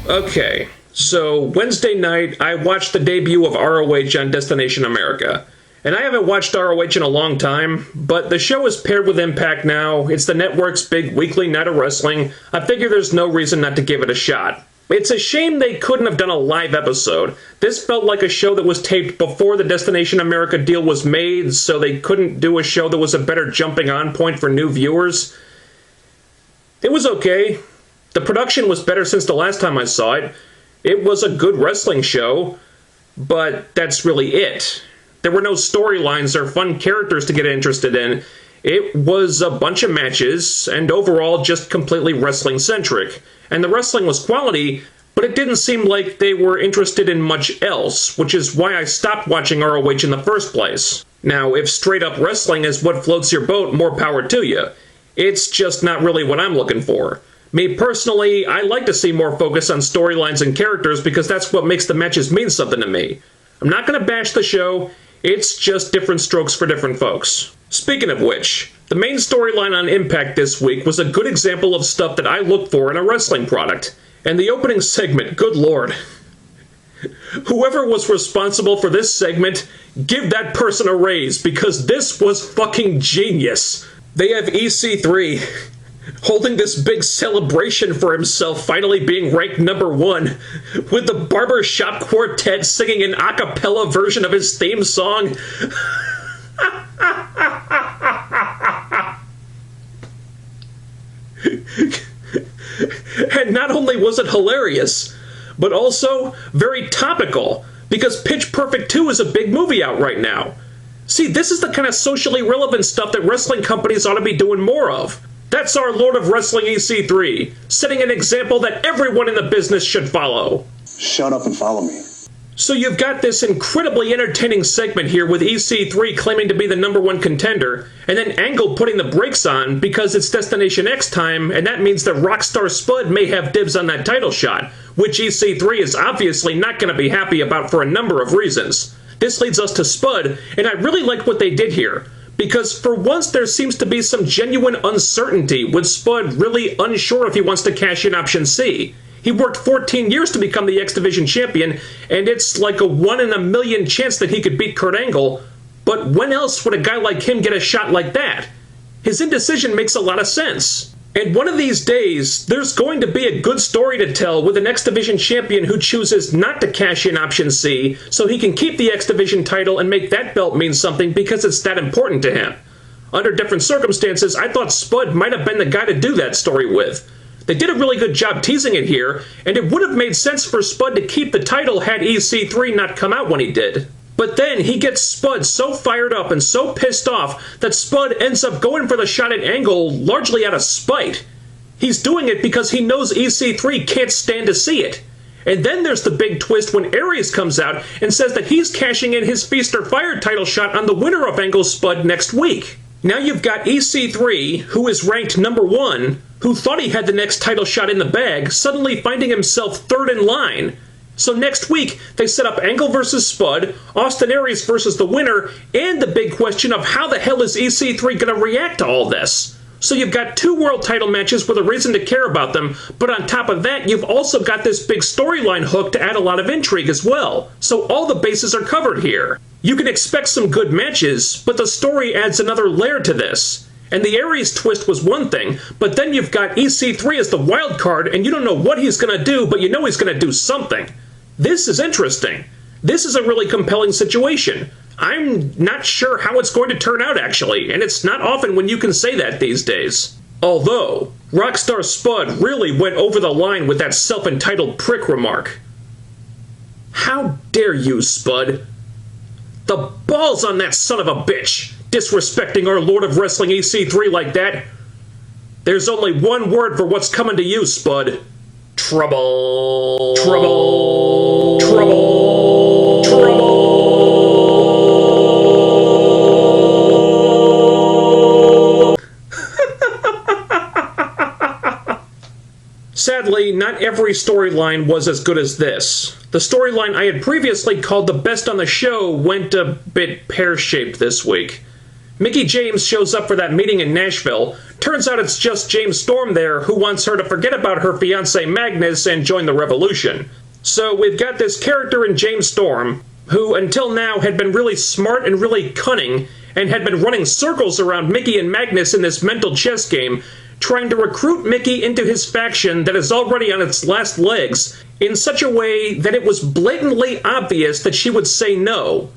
Okay, so Wednesday night, I watched the debut of ROH on Destination America. And I haven't watched ROH in a long time, but the show is paired with Impact now. It's the network's big weekly night of wrestling. I figure there's no reason not to give it a shot. It's a shame they couldn't have done a live episode. This felt like a show that was taped before the Destination America deal was made, so they couldn't do a show that was a better jumping on point for new viewers. It was okay. The production was better since the last time I saw it. It was a good wrestling show, but that's really it. There were no storylines or fun characters to get interested in. It was a bunch of matches, and overall just completely wrestling-centric. And the wrestling was quality, but it didn't seem like they were interested in much else, which is why I stopped watching ROH in the first place. Now, if straight-up wrestling is what floats your boat, more power to you. It's just not really what I'm looking for. Me personally, I like to see more focus on storylines and characters because that's what makes the matches mean something to me. I'm not going to bash the show, it's just different strokes for different folks. Speaking of which, the main storyline on Impact this week was a good example of stuff that I look for in a wrestling product. And the opening segment, good lord. Whoever was responsible for this segment, give that person a raise because this was fucking genius. They have EC3 holding this big celebration for himself finally being ranked #1, with the Barbershop Quartet singing an a cappella version of his theme song. And not only was it hilarious, but also very topical, because Pitch Perfect 2 is a big movie out right now. See, this is the kind of socially relevant stuff that wrestling companies ought to be doing more of. That's our Lord of Wrestling EC3, setting an example that everyone in the business should follow. Shut up and follow me. So you've got this incredibly entertaining segment here with EC3 claiming to be the #1 contender, and then Angle putting the brakes on because it's Destination X time, and that means that Rockstar Spud may have dibs on that title shot, which EC3 is obviously not going to be happy about for a number of reasons. This leads us to Spud, and I really like what they did here. Because for once there seems to be some genuine uncertainty, with Spud really unsure if he wants to cash in Option C. He worked 14 years to become the X Division champion, and it's like a 1 in a million chance that he could beat Kurt Angle. But when else would a guy like him get a shot like that? His indecision makes a lot of sense. And one of these days, there's going to be a good story to tell with an X Division champion who chooses not to cash in Option C so he can keep the X Division title and make that belt mean something because it's that important to him. Under different circumstances, I thought Spud might have been the guy to do that story with. They did a really good job teasing it here, and it would have made sense for Spud to keep the title had EC3 not come out when he did. But then he gets Spud so fired up and so pissed off that Spud ends up going for the shot at Angle largely out of spite. He's doing it because he knows EC3 can't stand to see it. And then there's the big twist when Aries comes out and says that he's cashing in his Feast or Fire title shot on the winner of Angle Spud next week. Now you've got EC3, who is ranked #1, who thought he had the next title shot in the bag, suddenly finding himself third in line. So next week, they set up Angle versus Spud, Austin Aries versus the winner, and the big question of how the hell is EC3 going to react to all this? So you've got 2 world title matches with a reason to care about them, but on top of that, you've also got this big storyline hook to add a lot of intrigue as well. So all the bases are covered here. You can expect some good matches, but the story adds another layer to this. And the Aries twist was one thing, but then you've got EC3 as the wild card, and you don't know what he's going to do, but you know he's going to do something. This is interesting. This is a really compelling situation. I'm not sure how it's going to turn out, actually, and it's not often when you can say that these days. Although, Rockstar Spud really went over the line with that self-entitled prick remark. How dare you, Spud? The balls on that son of a bitch, disrespecting our Lord of Wrestling EC3 like that. There's only one word for what's coming to you, Spud. Trouble. Trouble. Trouble. Trouble. Sadly, not every storyline was as good as this. The storyline I had previously called the best on the show went a bit pear-shaped this week. Mickie James shows up for that meeting in Nashville. Turns out it's just James Storm there who wants her to forget about her fiancé Magnus and join the revolution. So we've got this character in James Storm, who until now had been really smart and really cunning, and had been running circles around Mickie and Magnus in this mental chess game, trying to recruit Mickie into his faction that is already on its last legs, in such a way that it was blatantly obvious that she would say no.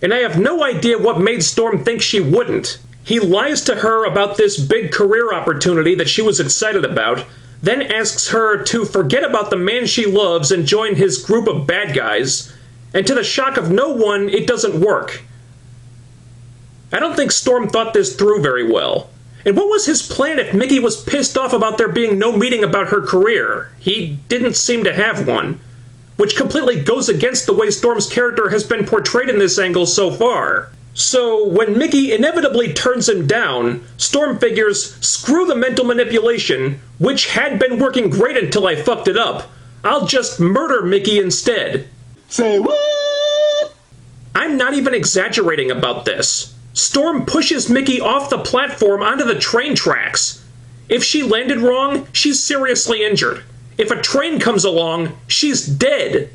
And I have no idea what made Storm think she wouldn't. He lies to her about this big career opportunity that she was excited about, then asks her to forget about the man she loves and join his group of bad guys, and to the shock of no one, it doesn't work. I don't think Storm thought this through very well. And what was his plan if Mickie was pissed off about there being no meeting about her career? He didn't seem to have one, which completely goes against the way Storm's character has been portrayed in this angle so far. So when Mickie inevitably turns him down, Storm figures, screw the mental manipulation, which had been working great until I fucked it up. I'll just murder Mickie instead. Say what? I'm not even exaggerating about this. Storm pushes Mickie off the platform onto the train tracks. If she landed wrong, she's seriously injured. If a train comes along, she's dead.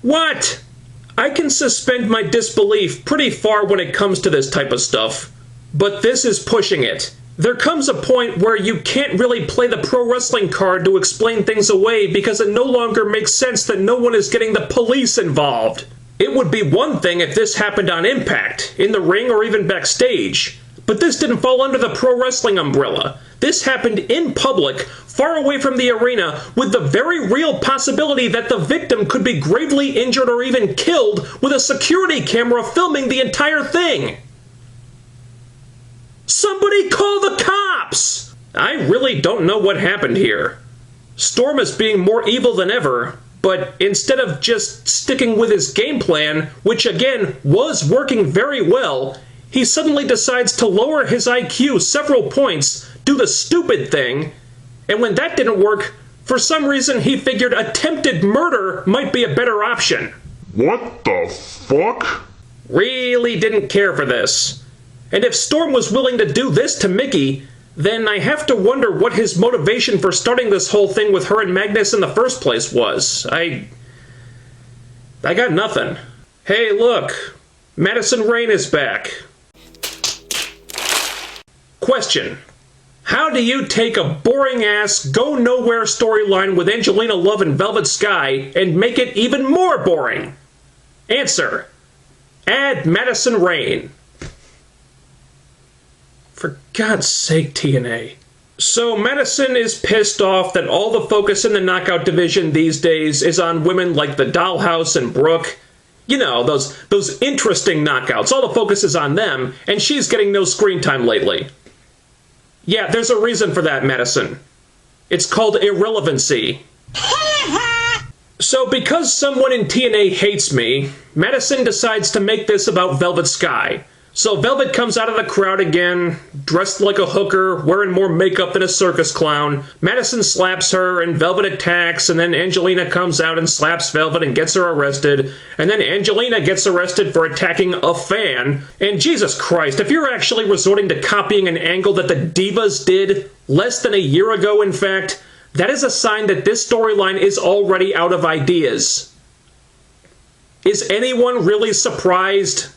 What? I can suspend my disbelief pretty far when it comes to this type of stuff, but this is pushing it. There comes a point where you can't really play the pro wrestling card to explain things away because it no longer makes sense that no one is getting the police involved. It would be one thing if this happened on Impact, in the ring, or even backstage. But this didn't fall under the pro wrestling umbrella. This happened in public, far away from the arena, with the very real possibility that the victim could be gravely injured or even killed with a security camera filming the entire thing. Somebody call the cops! I really don't know what happened here. Storm is being more evil than ever, but instead of just sticking with his game plan, which again was working very well, he suddenly decides to lower his IQ several points, do the stupid thing, and when that didn't work, for some reason he figured attempted murder might be a better option. What the fuck? Really didn't care for this. And if Storm was willing to do this to Mickie, then I have to wonder what his motivation for starting this whole thing with her and Magnus in the first place was. I got nothing. Hey, look. Madison Rayne is back. Question. How do you take a boring-ass, go-nowhere storyline with Angelina Love and Velvet Sky and make it even more boring? Answer. Add Madison Rayne. For God's sake, TNA. So Madison is pissed off that all the focus in the knockout division these days is on women like the Dollhouse and Brooke. You know, those interesting knockouts. All the focus is on them, and she's getting no screen time lately. Yeah, there's a reason for that, Madison. It's called irrelevancy. So because someone in TNA hates me, Madison decides to make this about Velvet Sky. So Velvet comes out of the crowd again, dressed like a hooker, wearing more makeup than a circus clown. Madison slaps her, and Velvet attacks, and then Angelina comes out and slaps Velvet and gets her arrested. And then Angelina gets arrested for attacking a fan. And Jesus Christ, if you're actually resorting to copying an angle that the Divas did less than a year ago, in fact, that is a sign that this storyline is already out of ideas. Is anyone really surprised?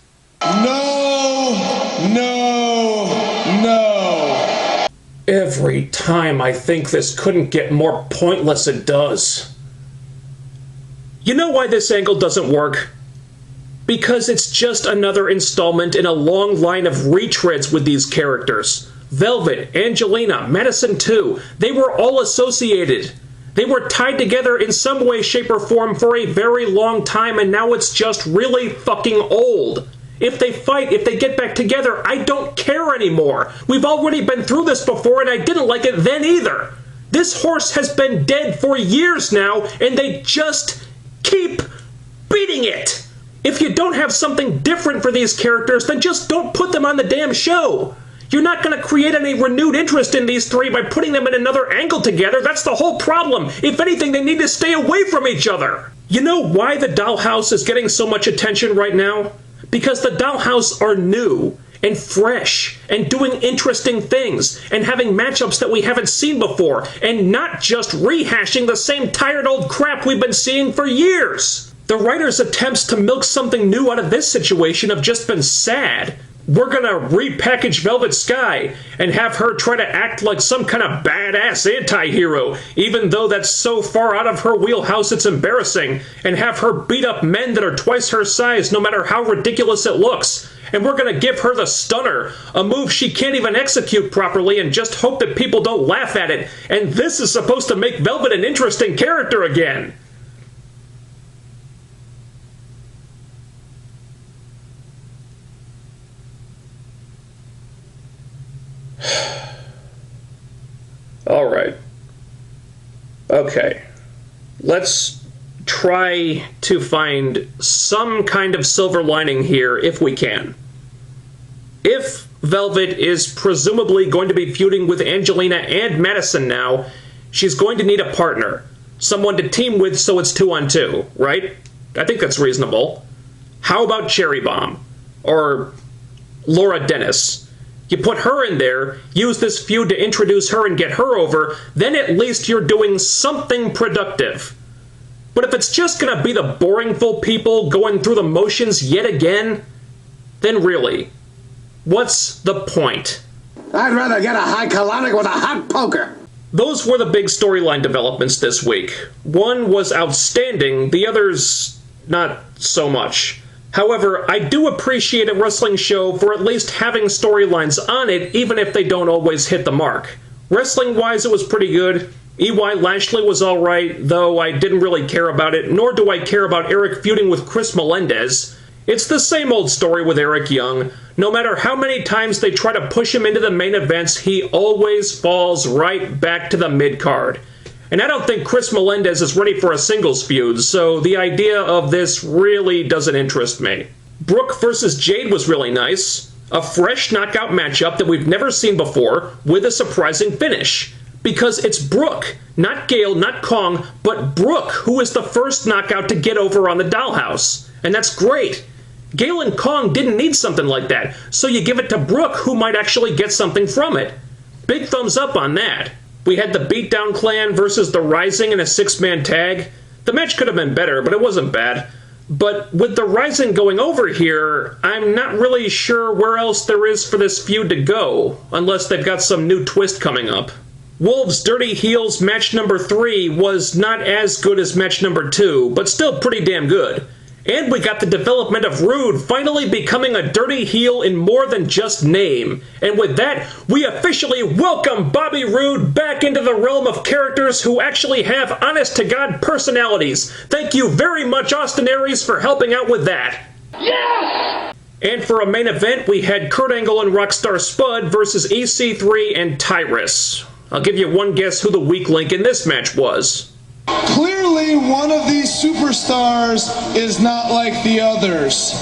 No, no, no. Every time I think this couldn't get more pointless, it does. You know why this angle doesn't work? Because it's just another installment in a long line of retreads with these characters. Velvet, Angelina, Madison too, they were all associated. They were tied together in some way, shape, or form for a very long time, and now it's just really fucking old. If they fight, if they get back together, I don't care anymore. We've already been through this before, and I didn't like it then either. This horse has been dead for years now, and they just keep beating it. If you don't have something different for these characters, then just don't put them on the damn show. You're not going to create any renewed interest in these three by putting them in another angle together. That's the whole problem. If anything, they need to stay away from each other. You know why the Dollhouse is getting so much attention right now? Because the Dollhouse are new and fresh and doing interesting things and having matchups that we haven't seen before and not just rehashing the same tired old crap we've been seeing for years. The writers' attempts to milk something new out of this situation have just been sad. We're gonna repackage Velvet Sky and have her try to act like some kind of badass anti-hero, even though that's so far out of her wheelhouse it's embarrassing, and have her beat up men that are twice her size no matter how ridiculous it looks. And we're gonna give her the Stunner, a move she can't even execute properly, and just hope that people don't laugh at it. And this is supposed to make Velvet an interesting character again. All right. Okay. Let's try to find some kind of silver lining here if we can. If Velvet is presumably going to be feuding with Angelina and Madison now, she's going to need a partner. Someone to team with so it's 2-on-2, right? I think that's reasonable. How about Cherry Bomb? Or Laura Dennis? You put her in there, use this feud to introduce her and get her over, then at least you're doing something productive. But if it's just gonna be the boring full people going through the motions yet again, then really, what's the point? I'd rather get a high colonic with a hot poker. Those were the big storyline developments this week. One was outstanding, the others not so much. However, I do appreciate a wrestling show for at least having storylines on it, even if they don't always hit the mark. Wrestling-wise, it was pretty good. EY Lashley was alright, though I didn't really care about it, nor do I care about Eric feuding with Chris Melendez. It's the same old story with Eric Young. No matter how many times they try to push him into the main events, he always falls right back to the mid-card. And I don't think Chris Melendez is ready for a singles feud, so the idea of this really doesn't interest me. Brooke versus Jade was really nice. A fresh knockout matchup that we've never seen before, with a surprising finish. Because it's Brooke, not Gail, not Kong, but Brooke, who is the first knockout to get over on the Dollhouse. And that's great. Gail and Kong didn't need something like that, so you give it to Brooke, who might actually get something from it. Big thumbs up on that. We had the Beatdown Clan versus the Rising in a 6-man tag. The match could have been better, but it wasn't bad. But with the Rising going over here, I'm not really sure where else there is for this feud to go, unless they've got some new twist coming up. Wolves Dirty Heels match number 3 was not as good as match number 2, but still pretty damn good. And we got the development of Rude finally becoming a dirty heel in more than just name. And with that, we officially welcome Bobby Roode back into the realm of characters who actually have honest-to-God personalities. Thank you very much, Austin Aries, for helping out with that. Yes! And for a main event, we had Kurt Angle and Rockstar Spud versus EC3 and Tyrus. I'll give you one guess who the weak link in this match was. Clearly, one of these superstars is not like the others.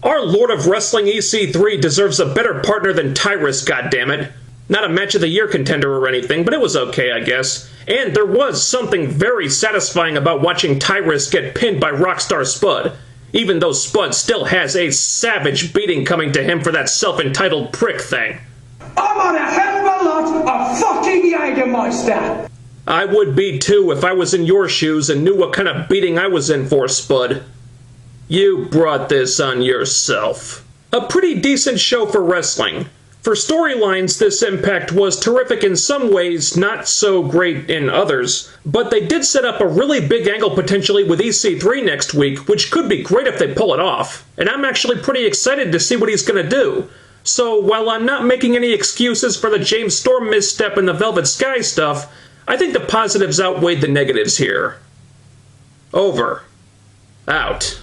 Our Lord of Wrestling EC3 deserves a better partner than Tyrus, goddammit. Not a match of the year contender or anything, but it was okay, I guess. And there was something very satisfying about watching Tyrus get pinned by Rockstar Spud, even though Spud still has a savage beating coming to him for that self-entitled prick thing. I'm on a hell of a lot of fucking Jägermeister! I would be too if I was in your shoes and knew what kind of beating I was in for, Spud. You brought this on yourself. A pretty decent show for wrestling. For storylines, this Impact was terrific in some ways, not so great in others, but they did set up a really big angle potentially with EC3 next week, which could be great if they pull it off, and I'm actually pretty excited to see what he's gonna do. So while I'm not making any excuses for the James Storm misstep and the Velvet Sky stuff, I think the positives outweighed the negatives here. Over. Out.